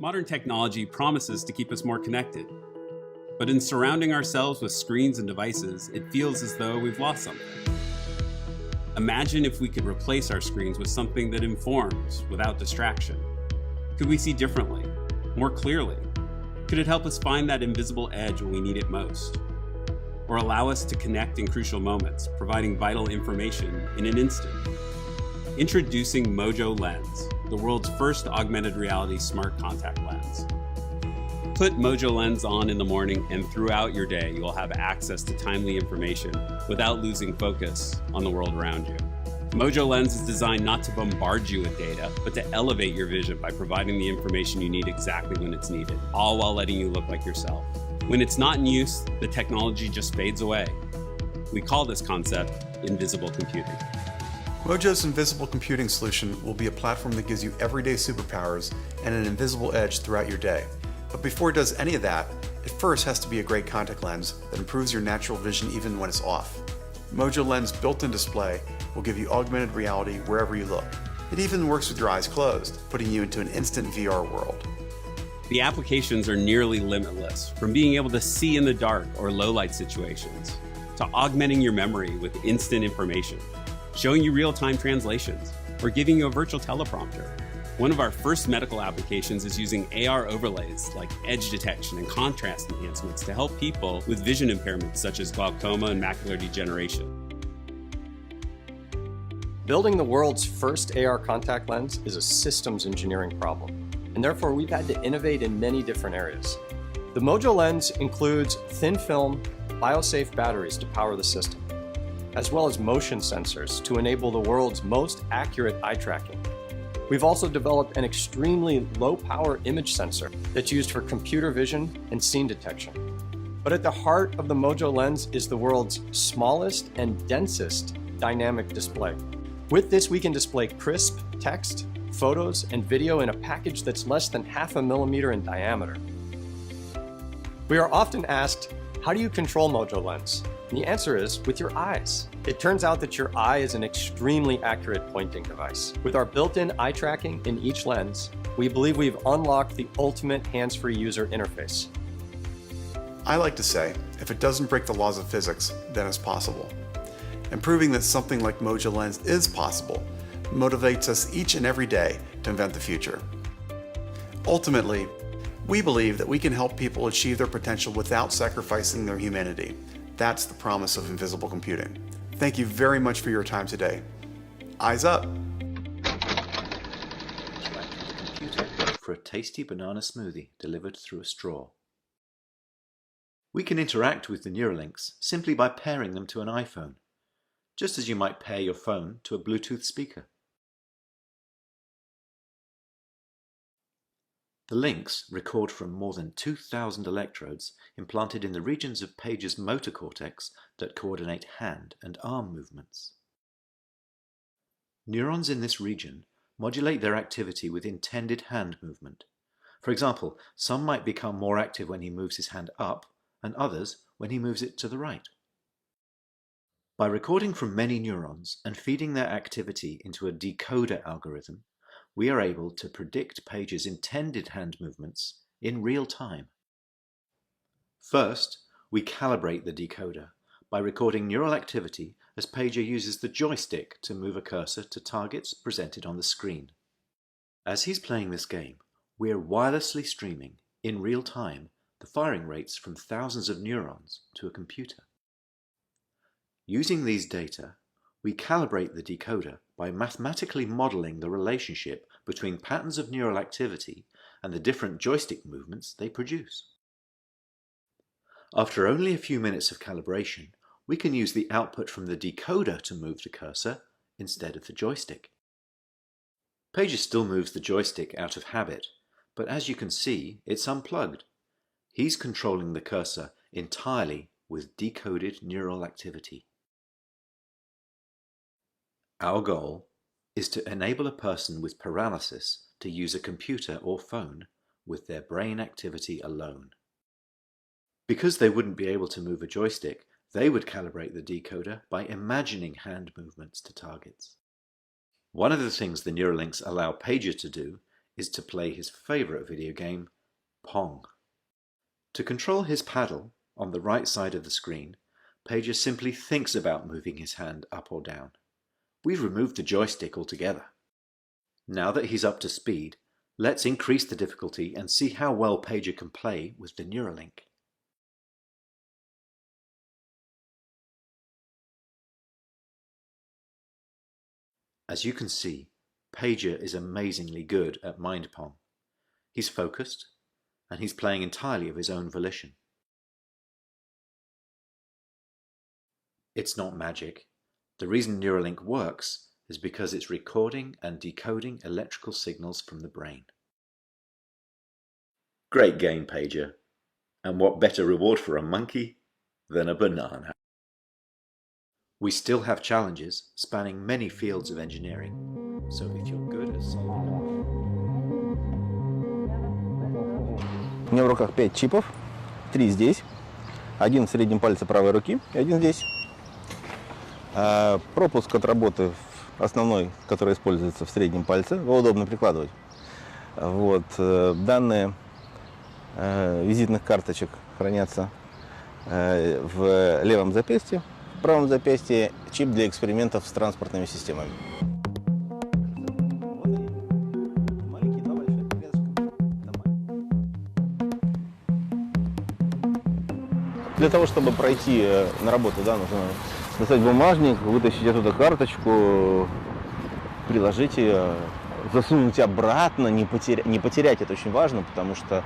Modern technology promises to keep us more connected. But in surrounding ourselves with screens and devices, it feels as though we've lost something. Imagine if we could replace our screens with something that informs without distraction. Could we see differently, more clearly? Could it help us find that invisible edge when we need it most? Or allow us to connect in crucial moments, providing vital information in an instant? Introducing Mojo Lens, the world's first augmented reality smart contact lens. Put Mojo Lens on in the morning, and throughout your day, you'll have access to timely information without losing focus on the world around you. Mojo Lens is designed not to bombard you with data, but to elevate your vision by providing the information you need exactly when it's needed, all while letting you look like yourself. When it's not in use, the technology just fades away. We call this concept invisible computing. Mojo's invisible computing solution will be a platform that gives you everyday superpowers and an invisible edge throughout your day. But before it does any of that, it first has to be a great contact lens that improves your natural vision even when it's off. Mojo Lens built-in display will give you augmented reality wherever you look. It even works with your eyes closed, putting you into an instant VR world. The applications are nearly limitless, from being able to see in the dark or low light situations, to augmenting your memory with instant information, showing you real-time translations, or giving you a virtual teleprompter. One of our first medical applications is using AR overlays like edge detection and contrast enhancements to help people with vision impairments such as glaucoma and macular degeneration. Building the world's first AR contact lens is a systems engineering problem, and therefore we've had to innovate in many different areas. The Mojo Lens includes thin film, biosafe batteries to power the system, as well as motion sensors to enable the world's most accurate eye tracking. We've also developed an extremely low-power image sensor that's used for computer vision and scene detection. But at the heart of the Mojo Lens is the world's smallest and densest dynamic display. With this, we can display crisp text, photos, and video in a package that's less than 0.5 millimeter in diameter. We are often asked, how do you control Mojo Lens? And the answer is with your eyes. It turns out that your eye is an extremely accurate pointing device. With our built-in eye tracking in each lens, we believe we've unlocked the ultimate hands-free user interface. I like to say, if it doesn't break the laws of physics, then it's possible. And proving that something like Mojo Lens is possible motivates us each and every day to invent the future. Ultimately, we believe that we can help people achieve their potential without sacrificing their humanity. That's the promise of invisible computing. Thank you very much for your time today. Eyes up! For a tasty banana smoothie delivered through a straw. We can interact with the Neuralinks simply by pairing them to an iPhone, just as you might pair your phone to a Bluetooth speaker. The links record from more than 2,000 electrodes implanted in the regions of Page's motor cortex that coordinate hand and arm movements. Neurons in this region modulate their activity with intended hand movement. For example, some might become more active when he moves his hand up, and others when he moves it to the right. By recording from many neurons and feeding their activity into a decoder algorithm, we are able to predict Page's intended hand movements in real time. First, we calibrate the decoder by recording neural activity as Page uses the joystick to move a cursor to targets presented on the screen. As he's playing this game, we are wirelessly streaming, in real time, the firing rates from thousands of neurons to a computer. Using these data, we calibrate the decoder by mathematically modeling the relationship between patterns of neural activity and the different joystick movements they produce. After only a few minutes of calibration, we can use the output from the decoder to move the cursor instead of the joystick. Page still moves the joystick out of habit, but as you can see, it's unplugged. He's controlling the cursor entirely with decoded neural activity. Our goal is to enable a person with paralysis to use a computer or phone with their brain activity alone. Because they wouldn't be able to move a joystick, they would calibrate the decoder by imagining hand movements to targets. One of the things the Neuralinks allow Pager to do is to play his favorite video game, Pong. To control his paddle on the right side of the screen, Pager simply thinks about moving his hand up or down. We've removed the joystick altogether. Now that he's up to speed, let's increase the difficulty and see how well Pager can play with the Neuralink. As you can see, Pager is amazingly good at Mind Pong. He's focused, and he's playing entirely of his own volition. It's not magic. The reason Neuralink works is because it's recording and decoding electrical signals from the brain. Great game, Pager. And what better reward for a monkey than a banana? We still have challenges spanning many fields of engineering, so if you're good at solving them... У меня в руках 5 чипов, 3 здесь, один в среднем пальце правой руки и один здесь. Пропуск от работы основной, который используется в среднем пальце, его удобно прикладывать. Вот. Данные визитных карточек хранятся в левом запястье, в правом запястье чип для экспериментов с транспортными системами. Для того, чтобы пройти на работу, да, нужно достать бумажник, вытащить оттуда карточку, приложить ее, засунуть обратно, не потерять, это очень важно, потому что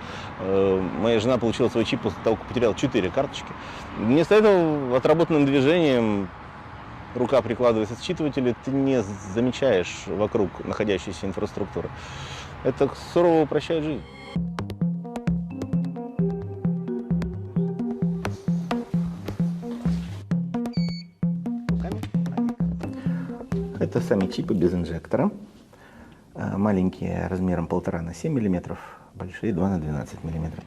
моя жена получила свой чип после того, как потеряла 4 карточки. Вместо этого отработанным движением рука прикладывается к считывателю, ты не замечаешь вокруг находящейся инфраструктуры. Это сурово упрощает жизнь. Это сами чипы без инжектора. Маленькие размером 1,5 на 7 мм, большие 2 на 12 мм.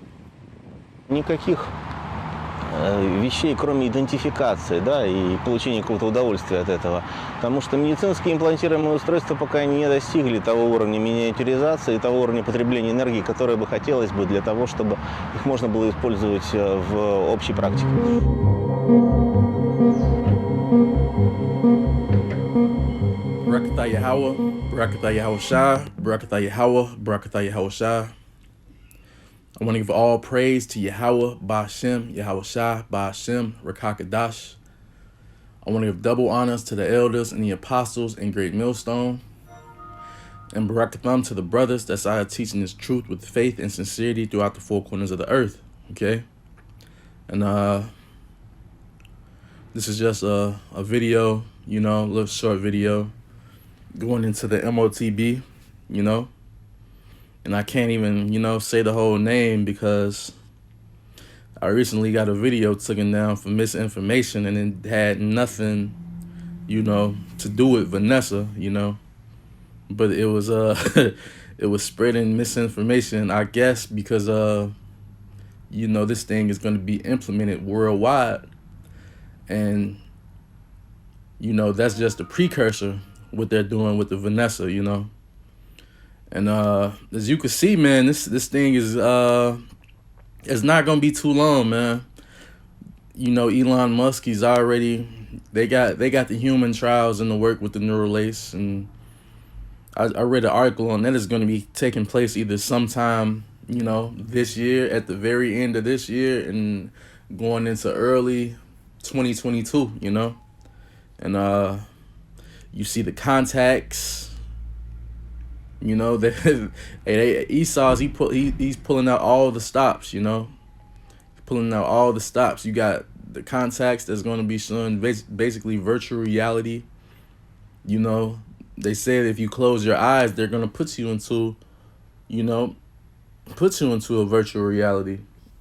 Никаких вещей, кроме идентификации, да, и получения какого-то удовольствия от этого. Потому что медицинские имплантируемые устройства пока не достигли того уровня миниатюризации, того уровня потребления энергии, которое бы хотелось бы для того, чтобы их можно было использовать в общей практике. Barakatha Yahweh, Barakatha Yahushua, Barakatha Yahweh, Barakatha Yahushua. I want to give all praise to Yahweh, Ba'ashem, Yahushua, Ba'ashem, Rakakadash. I want to give double honors to the elders and the apostles in Great Millstone. And Barakatham to the brothers that's out teaching this truth with faith and sincerity throughout the four corners of the earth. Okay? And this is just a video, you know, a little short video going into the M.O.T.B, you know, and I can't even, you know, say the whole name because I recently got a video taken down for misinformation and it had nothing, you know, to do with Vanessa, you know, but it was it was spreading misinformation, I guess, because you know, this thing is going to be implemented worldwide, and you know, that's just a precursor what they're doing with the Vanessa, you know. And as you can see, man, this thing is it's not gonna be too long, man. You know, Elon Musk, he's already they got the human trials in the work with the neural lace, and I read an article on that. It's gonna be taking place either sometime, you know, this year, at the very end of this year, and going into early 2022, you know. And you see the contacts, you know, that Esau's he's pulling out all the stops, you know. He's pulling out all the stops. You got the contacts that's going to be showing basically virtual reality. You know, they said if you close your eyes, they're going to put you into, you know, a virtual reality.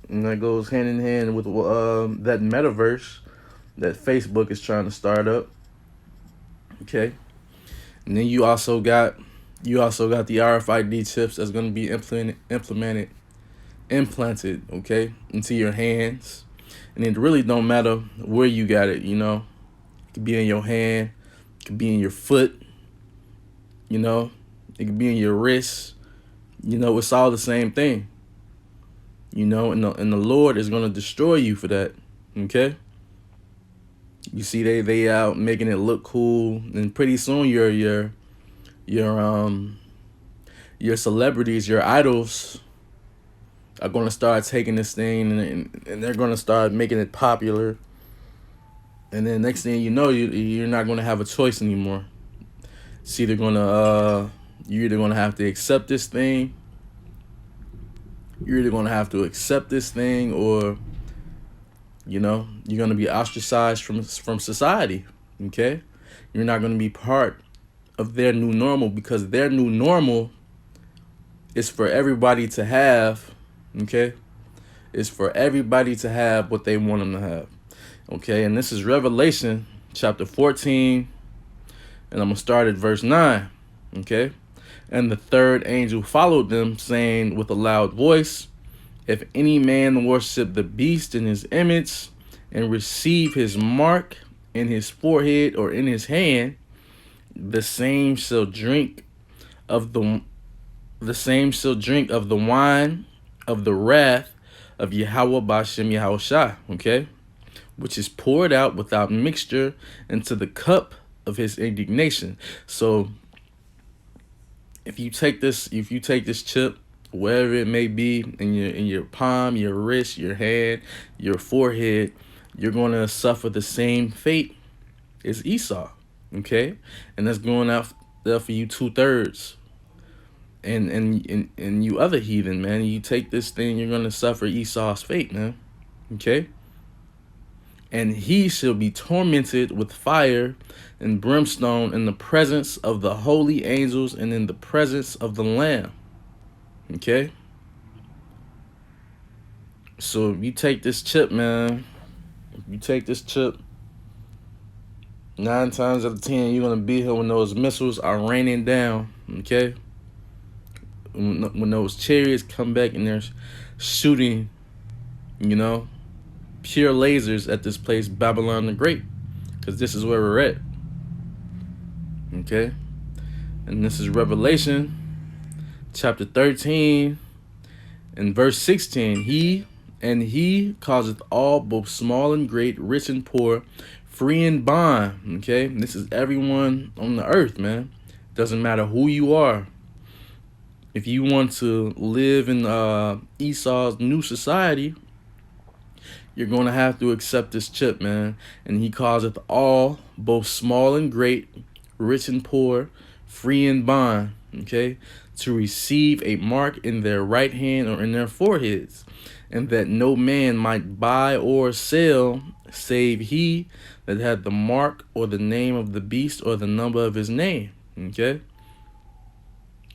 And that goes hand in hand with that metaverse that Facebook is trying to start up. Okay, and then you also got the RFID chips that's going to be implanted, okay, into your hands, and it really don't matter where you got it. You know, it could be in your hand, it could be in your foot, you know, it could be in your wrist, You know, it's all the same thing. You know, and the Lord is going to destroy you for that. Okay? You see, they out making it look cool, and pretty soon your celebrities, your idols are going to start taking this thing, and they're going to start making it popular. And then next thing you know, you're not going to have a choice anymore. It's either going to you're either going to have to accept this thing. You're either going to have to accept this thing, or you know, you're going to be ostracized from society. Okay? You're not going to be part of their new normal, because their new normal is for everybody to have. Okay? It's for everybody to have what they want them to have. Okay? And this is Revelation chapter 14, and I'm going to start at verse 9. Okay? And the third angel followed them, saying with a loud voice, if any man worship the beast in his image and receive his mark in his forehead or in his hand, the same shall drink of the wine of the wrath of Yahweh Bashem Yahushua, okay, which is poured out without mixture into the cup of his indignation. So if you take this chip, wherever it may be, in your palm, your wrist, your hand, your forehead, you're going to suffer the same fate as Esau, okay? And that's going out there for you 2/3. And you other heathen, man, you take this thing, you're going to suffer Esau's fate, man, okay? And he shall be tormented with fire and brimstone in the presence of the holy angels and in the presence of the Lamb. Okay? So if you take this chip, man, if you take this chip, 9 times out of 10, you're going to be here when those missiles are raining down. Okay? When those chariots come back and they're shooting, you know, pure lasers at this place, Babylon the Great. Because this is where we're at. Okay? And this is Revelation chapter 13 and verse 16. He causeth all, both small and great, rich and poor, free and bond. Okay? And this is everyone on the earth, man. Doesn't matter who you are. If you want to live in Esau's new society, you're going to have to accept this chip, man. And he causeth all, both small and great, rich and poor, free and bond, okay, to receive a mark in their right hand or in their foreheads, and that no man might buy or sell save he that had the mark or the name of the beast or the number of his name, okay?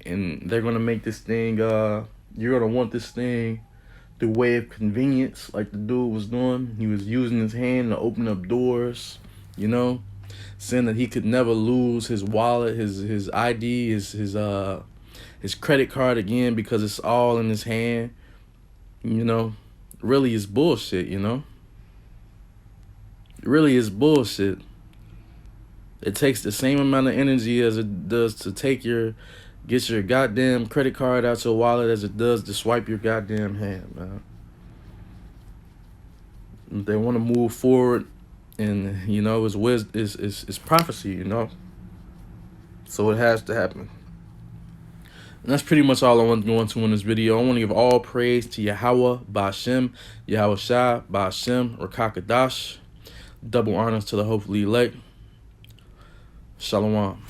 And they're going to make this thing, you're going to want this thing the way of convenience, like the dude was doing. He was using his hand to open up doors, you know, saying that he could never lose his wallet, his ID, his credit card again, because it's all in his hand. You know, really is bullshit, you know. It really is bullshit. It takes the same amount of energy as it does to get your goddamn credit card out your wallet as it does to swipe your goddamn hand, man. If they want to move forward, and you know, it's prophecy, you know. So it has to happen. And that's pretty much all I want to go into in this video. I want to give all praise to Yahweh Bashem, Yahushua Bashem, Rakakadash. Double honors to the hopefully elect. Shalom.